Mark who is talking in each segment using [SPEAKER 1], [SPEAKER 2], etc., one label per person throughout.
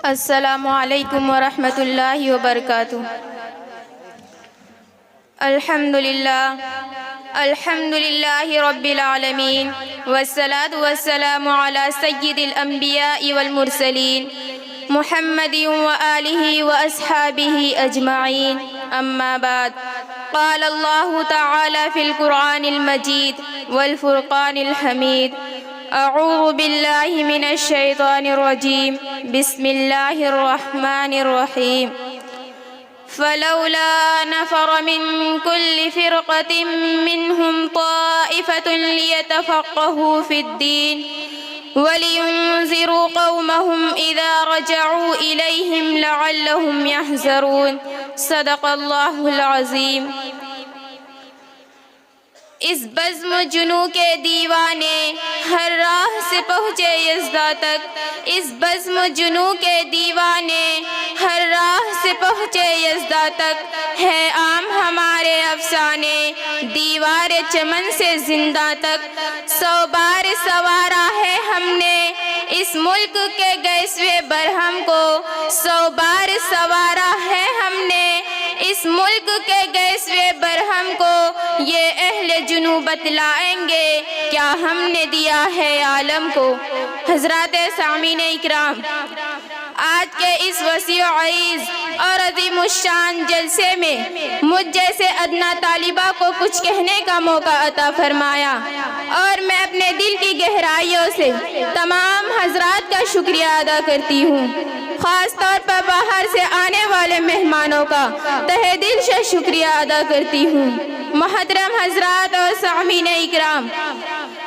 [SPEAKER 1] السلام علیکم ورحمۃ اللہ وبرکاتہ۔ الحمد للہ رب العالمین، والصلاة والسلام علی سید الانبیاء والمرسلین، محمد وآلہ واصحابہ اجمعین، اما بعد۔ قال اللہ تعالی فی القرآن المجید والفرقان الحمید، اعوذ باللہ من الشیطان الرجیم، بسم اللہ الرحمن الرحیم۔ فلولا نفر من كل فرقة منهم طائفة ليتفقهوا في الدين ولينذروا قومهم إذا رجعوا إليهم لعلهم يحذرون۔ صدق اللہ العظیم۔ اس بزم جنو کے دیوانے ہر راہ سے پہنچے یزداں تک، اس بزم جنو کے دیوانے ہر راہ سے پہنچے یزداں تک، ہے عام ہمارے افسانے دیوار چمن سے زندہ تک۔ 100 بار سوارا ہے ہم نے اس ملک کے گیسوے برہم کو، 100 بار سوارا ہے ہم نے اس ملک کے گیسوے برہم کو، یہ اہل جنو بتلائیں گے کیا ہم نے دیا ہے عالم کو۔ حضرات سامعین اکرام، آج کے اس وسیع عریض اور عظیم الشان جلسے میں مجھ جیسے ادنا طالبہ کو کچھ کہنے کا موقع عطا فرمایا، اور میں اپنے دل کی گہرائیوں سے تمام حضرات کا شکریہ ادا کرتی ہوں، خاص طور پر باہر سے آنے والے مہمانوں کا تہہ دل سے شکریہ ادا کرتی ہوں۔ محترم حضرات اور سامعین اکرام،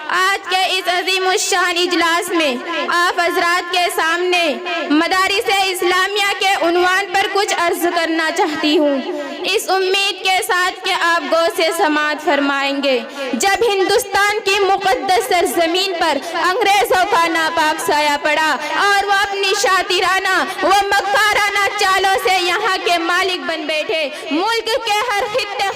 [SPEAKER 1] آج کے اس عظیم الشان اجلاس میں آپ حضرات کے سامنے مدارس اسلامیہ کے عنوان پر کچھ عرض کرنا چاہتی ہوں، اس امید کے ساتھ کہ آپ غور سے سماعت فرمائیں گے۔ جب ہندوستان کی مقدس سرزمین پر انگریزوں کا ناپاک سایہ پڑا اور وہ اپنی شاطرانہ و مکارانہ چالوں سے یہاں کے مالک بن بیٹھے، ملک کے ہر خطے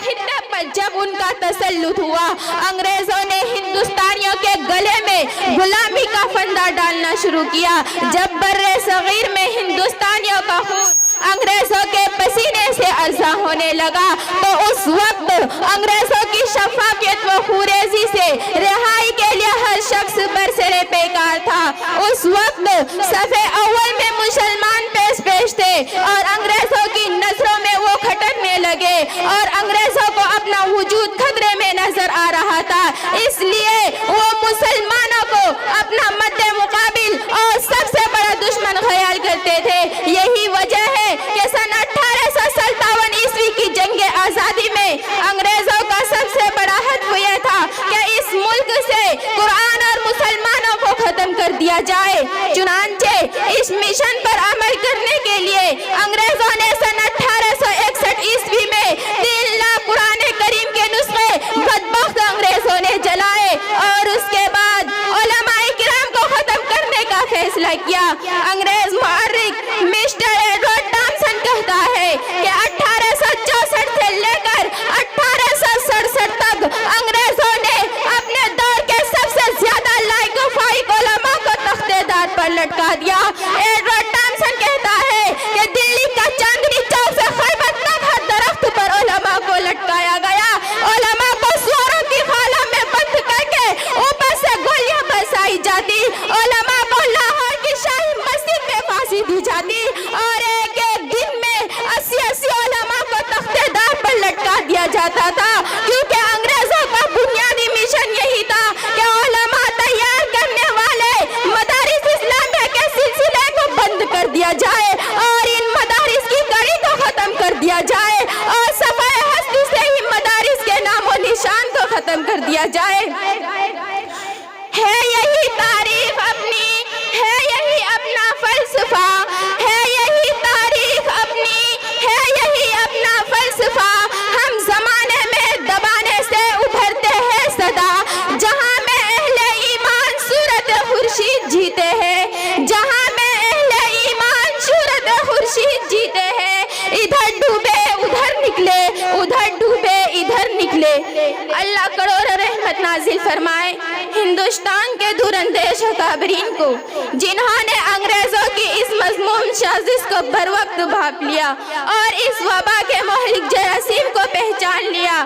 [SPEAKER 1] پر جب ان کا تسلط ہوا، انگریزوں نے ہندوستانیوں کے گلے میں غلامی کا پھندا ڈالنا شروع کیا۔ جب بر صغیر میں ہندوستانیوں کا خون انگریزوں کے پسینے سے ارزاں ہونے لگا، تو اس وقت انگریزوں کی شفافیت و خوریزی سے رہائی کے لیے ہر شخص برسرے پیکار تھا۔ اس وقت صف اول میں مسلمان پیش تھے اور انگریزوں کی نظروں میں وہ کھٹکنے لگے اور انگریزوں کو اپنا وجود خطرے میں نظر آ رہا تھا، اس لیے وہ مسلمانوں کو اپنا مد مقابل اور سب سے بڑا دشمن خیال کرتے تھے۔ یہی وجہ ہے کہ سن 1857 عیسوی کی جنگ آزادی میں انگریزوں کا سب سے بڑا ہدف یہ تھا کہ اس ملک سے قرآن اور مسلمانوں کو ختم کر دیا جائے۔ چنانچہ اس مشن پر عمل کرنے کے لیے انگریزوں نے سن 1861 عیسوی میں 3 لاکھ قرآن کریم کے نسخے بدبخت انگریزوں نے جلائے، اور اس کے بعد علماء کرام کو ختم کرنے کا فیصلہ کیا۔ انگریز محرک مسٹر ایڈورڈ ٹامسن کہتا ہے کہ 1864 سے لے کر 1867 تک انگریزوں نے اپنے دور کے سب سے زیادہ لائق و فائق علماء کو تختے دار پر لٹکا دیا۔ ایڈورڈ ٹامسن کہتا ہے کہ دلی کا چاندنی چوک سے خیبر تک ہر درخت پر علماء کو لٹکایا گیا، علماء کو سواروں کی خالہ میں بند کر کے اوپر سے گولیاں برسائی جاتی، علماء کو لاہور کی شاہی مسجد میں پھانسی دی جاتی، اور ایک ایک دن میں 80 علماء کو تختے دار پر لٹکا دیا جاتا تھا، کیونکہ انگریزوں کا بنیادی مشن یہی تھا کہ علماء تیار کرنے والے مدارس اسلامیہ کے سلسلے کو بند کر دیا جائے اور ان مدارس کی کڑی کو ختم کر دیا جائے اور صفحہ ہستی سے ہی مدارس کے نام و نشان کو ختم کر دیا جائے۔ ہے یہی تاریخ اپنی، ہے یہی اپنا فلسفہ، ہے یہی تاریخ اپنی، ہے یہی اپنا فلسفہ، ہم زمانے میں دبانے سے ابھرتے ہیں صدا، جہاں میں اہل ایمان صورت خورشید جیتے ہیں، جہاں میں اہل ایمان صورت خورشید جیتے ہیں، ادھر ڈوبے ادھر نکلے، ادھر ڈوبے ادھر نکلے۔ اللہ کروڑ رحمت نازل فرمائے ہندوستان کے دور اندیش اکابرین کو، جنہوں نے انگریزوں کی اس مذموم साजिश को बर वक्त भाप लिया और इस वबा के महलिक जरासीम को पहचान लिया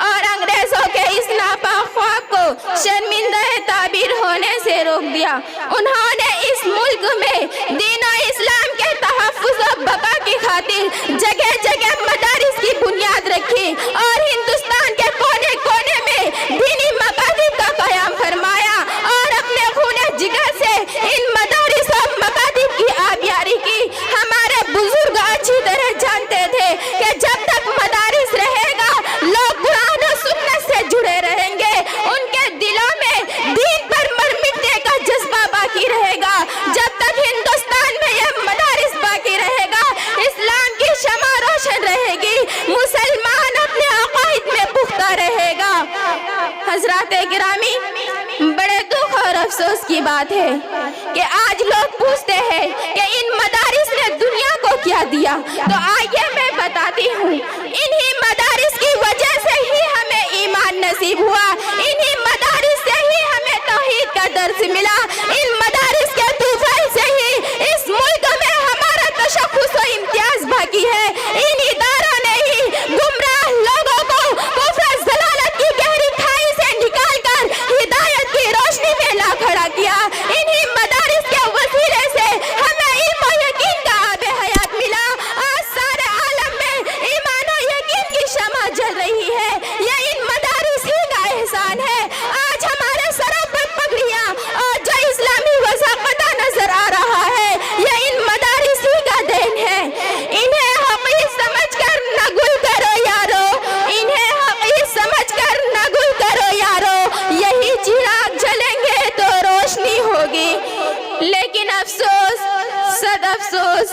[SPEAKER 1] और अंग्रेजों के इस नापाक ख्वाब को शर्मिंदा ताबीर होने से रोक दिया। उन्होंने इस मुल्क में दीन और इस्लाम के तहफ़्फ़ुज़ और बका की खातिर जगह जगह मदारिस की बुनियाद रखी और हिंदुस्तान के कोने कोने में दीनी मकातिब का क़याम फरमाया और अपने खूने जिगर से इन मदारिस और मकातिब की आबियारी की। हमारे बुजुर्ग अच्छी तरह जानते थे कि जब तक मदारिस रहेगा लोग कुरान और सुन्नत से जुड़े रहेंगे, उनके दिलों में दीन पर मर मिटने का जज्बा बाकी रहेगा। जब तक हिंदुस्तान में यह मदारिस बाकी रहेगा, इस्लाम की शमा रोशन रहेगी, मुसलमान अपने अक़ाइद में पुख्ता रहेगा। हज़रात गिरामी, बड़े दुख और अफसोस की बात है कि आज लोग पूछते हैं कि इन मदारिस ने दुनिया को क्या दिया। तो आइए मैं बताती हूँ, इन्हीं मदारिस की वजह से ही हमें ईमान नसीब हुआ, इन्हीं मदारिस से ही हमें तौहीद का दर्स मिला, इन मदारिस के तूफ़ान से ही इस मुल्क में हमारा तशख़्ख़ुस और इम्तियाज़ बाकी है। इन इदारों ने ही गुमराह लोगों को कुफ्र ज़लालत की गहरी खाई से निकाल कर हिदायत की रोशनी में ला खड़ा किया। इन्हीं मदारिस के वसीले से हमें इल्म और यकीन का आबे हयात मिला। आज सारे आलम में ईमान और यकीन की शमा जल रही है। ये इन मदारिस ही का एहसान है। आज हमारे सरों पर पगड़ियाँ और जो इस्लामी वज़ाक़त नजर आ रहा है, ये इन मदारिस ही का देन है। इन्हें हक़ीक़ समझकर न गुल करो यारो, इन्हें हक़ीक़ समझकर न गुल करो यारो, यही चिराग जलेंगे तो रोशनी होगी। लेकिन अफसोस, सद अफसोस,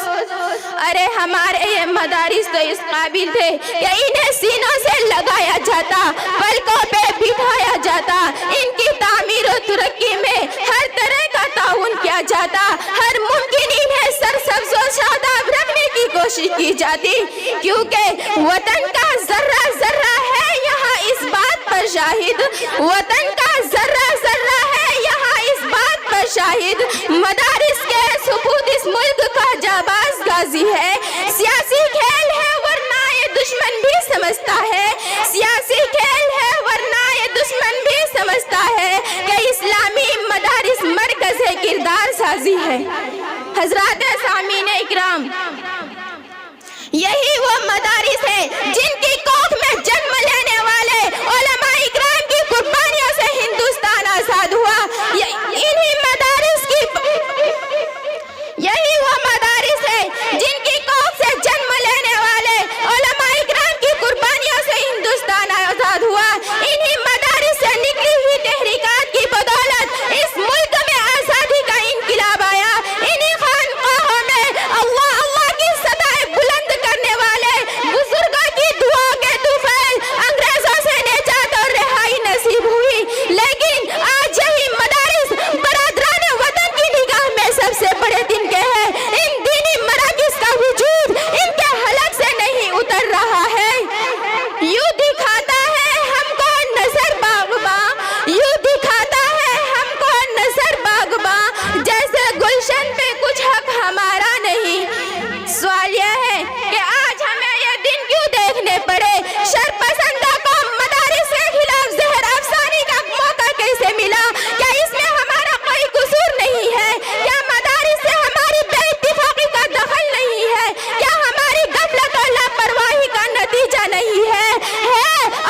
[SPEAKER 1] अरे हमारे ये मदारिस तो इस काबिल थे कि इन्हें सीनों से लगाया जाता, पलकों पे बिठाया जाता, इनकी तामीर और तरक्की में हर तरह का ताउन किया जाता, हर मुमकिन इन्हें सरसब्ज़ और शादाब रखने की कोशिश की जाती, क्योंकि वतन का जर्रा जर्रा है यहाँ इस बात पर शाहिद, वतन का जर्रा जर्रा है यहाँ इस बात पर शाहिद। मदारिस के सुपूत इस मुल्क का जाबाज गाजी है। सियासी खेल है वरना ये दुश्मन भी समझता है, सियासी खेल है वरना ये दुश्मन भी समझता है कि इस्लामी मदारिस मरकज़ है, किरदार साजी है। हज़रात सामीन इकराम, यही वो मदारिस है जिनकी कोख में जन्म लेने वाले उलमा इकराम की कुर्बानियों से हिंदुस्तान आजाद हुआ। इन्हीं मदारिस की, यही वो मदारिस है जिनकी कोख से जन्म लेने वाले उलमा इकराम की कुर्बानियों से हिंदुस्तान आजाद हुआ। इन्हीं मदारिस से निकली हुई तहरीकात की बदौलत इस मुल्क में आजादी का इनकलाब आया। इन्हीं खानकाहों में अल्लाह अल्लाह की सदाएं बुलंद करने वाले बुजुर्गों की दुआओं के तूफ़ैल अंग्रेजों से निजात और रिहाई नसीब हुई। लेकिन आज यही मदारिस बरादरान वतन की निगाह में सबसे बड़े दिन के हैं। इन दीनी मराकिज़ का वजूद इनके हलक से नहीं उतर रहा है। यूं दिखाता है हमको नजर बागबा, यूं दिखाता है हमको नजर बागबा, जैसे गुलशन पे कुछ हक हमारा नहीं। सवाल यह है कि आज हमें ये दिन क्यों देखने पड़े? शरपसंदा को मदारिस के खिलाफ ज़हर अफसानी का मौका कैसे मिला? क्या इसमें हमारा कोई कसूर नहीं है? क्या मदारिस से हमारी बेइत्तिफाकी का दखल नहीं है? क्या हमारी गफलत और लापरवाही का नतीजा नहीं है?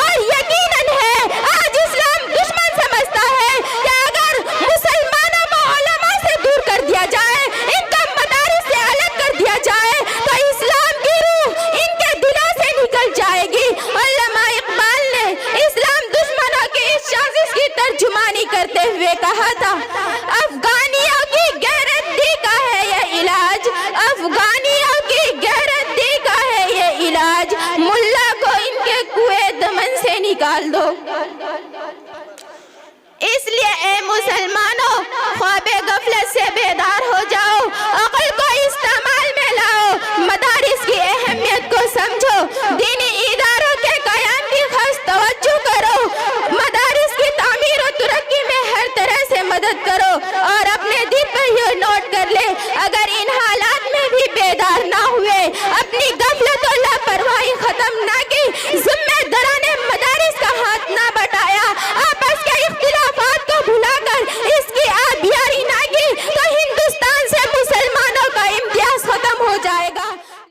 [SPEAKER 1] और यकीनन है। आज इस्लाम दुश्मन समझता है कि अगर मुसलमानों को उलमा से दूर कर दिया जाए, इनका मदारिस से अलग कर दिया जाए, तो इस्लाम की रूह इनके दिलों से निकल जाएगी। उलमा इकबाल ने इस्लाम दुश्मनों की इस साजिश की तर्जुमानी करते हुए कहा था, अफगानियों की गैरती का है ये इलाज, अफगानियों की गैरती का है ये इलाज, मुल्ला को इनके कुएं दमन से निकाल दो। इसलिए ए मुसलमानों, ख्वाबे गफलत से बेदार हो जाओ।